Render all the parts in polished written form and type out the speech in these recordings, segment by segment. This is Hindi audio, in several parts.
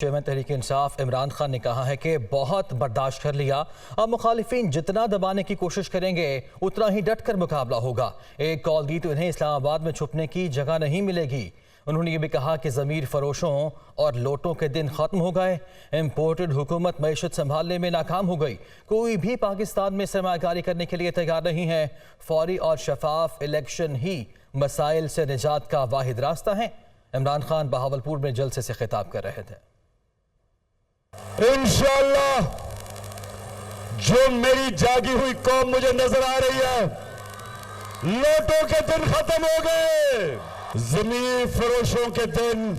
चेयरमैन तहरीक इंसाफ इमरान खान ने कहा है कि बहुत बर्दाश्त कर लिया, अब मुखालिफिन जितना दबाने की कोशिश करेंगे उतना ही डट कर मुकाबला होगा। एक कॉल दी तो इन्हें इस्लामाबाद में छुपने की जगह नहीं मिलेगी। उन्होंने ये भी कहा कि ज़मीर फरोशों और लोटों के दिन ख़त्म हो गए। इम्पोर्टेड हुकूमत मईशत संभालने में नाकाम हो गई। कोई भी पाकिस्तान में सरमायाकारी करने के लिए तैयार नहीं है। फौरी और शफाफ इलेक्शन ही मसाइल से निजात का वाहिद रास्ता है। इमरान खान बहावलपुर में जलसे से खिताब कर रहे थे। इंशाअल्लाह जो मेरी जागी हुई कौम मुझे नजर आ रही है, लोटों के दिन खत्म हो गए, जमीन फरोशों के दिन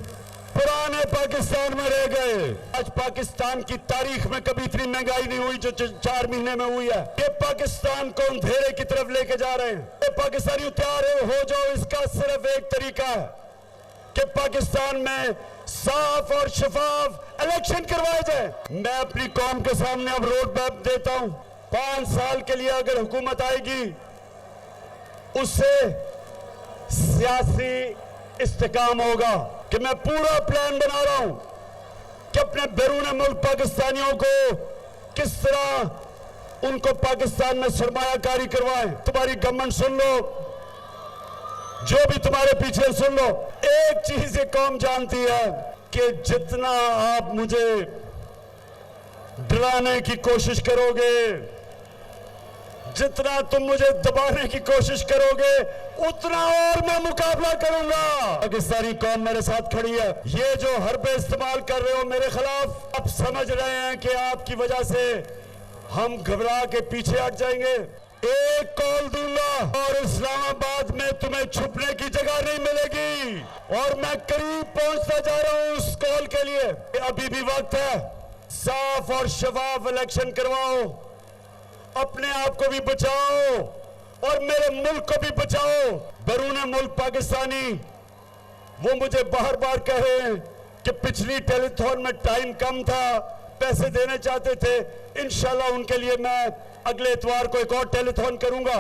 पुराने पाकिस्तान में रह गए। आज पाकिस्तान की तारीख में कभी इतनी महंगाई नहीं हुई जो 4 महीने में हुई है। ये पाकिस्तान को अंधेरे की तरफ लेके जा रहे हैं। ये पाकिस्तानी तैयार हो जाओ, इसका सिर्फ एक तरीका है कि पाकिस्तान में साफ और शफाफ इलेक्शन करवाए जाए। मैं अपनी कौम के सामने अब रोड मैप देता हूं। 5 साल के लिए अगर हुकूमत आएगी, उससे सियासी इस्तेकाम होगा कि मैं पूरा प्लान बना रहा हूं कि अपने बैरून मुल्क पाकिस्तानियों को किस तरह उनको पाकिस्तान में सरमायाकारी करवाएं। तुम्हारी गवर्नमेंट सुन लो, जो भी तुम्हारे पीछे सुन लो। एक चीज ये कौम जानती है कि जितना आप मुझे डराने की कोशिश करोगे, जितना तुम मुझे दबाने की कोशिश करोगे, उतना और मैं मुकाबला करूंगा। पाकिस्तानी कौम मेरे साथ खड़ी है। ये जो हरबे इस्तेमाल कर रहे हो मेरे खिलाफ, आप समझ रहे हैं कि आपकी वजह से हम घबरा के पीछे हट जाएंगे। एक कॉल दूंगा और इस्लामाबाद में तुम्हें छुपने की जगह नहीं मिलेगी। और मैं करीब पहुंचता जा रहा हूं उस कॉल के लिए। अभी भी वक्त है। साफ और शफाफ इलेक्शन करवाओ, अपने आप को भी बचाओ और मेरे मुल्क को भी बचाओ। बैरून मुल्क पाकिस्तानी वो मुझे बार बार कह रहे हैं कि पिछली टेलीथॉन में टाइम कम था, पैसे देने चाहते थे। इंशाल्लाह उनके लिए मैं अगले इतवार को एक और टेलीथॉन करूंगा।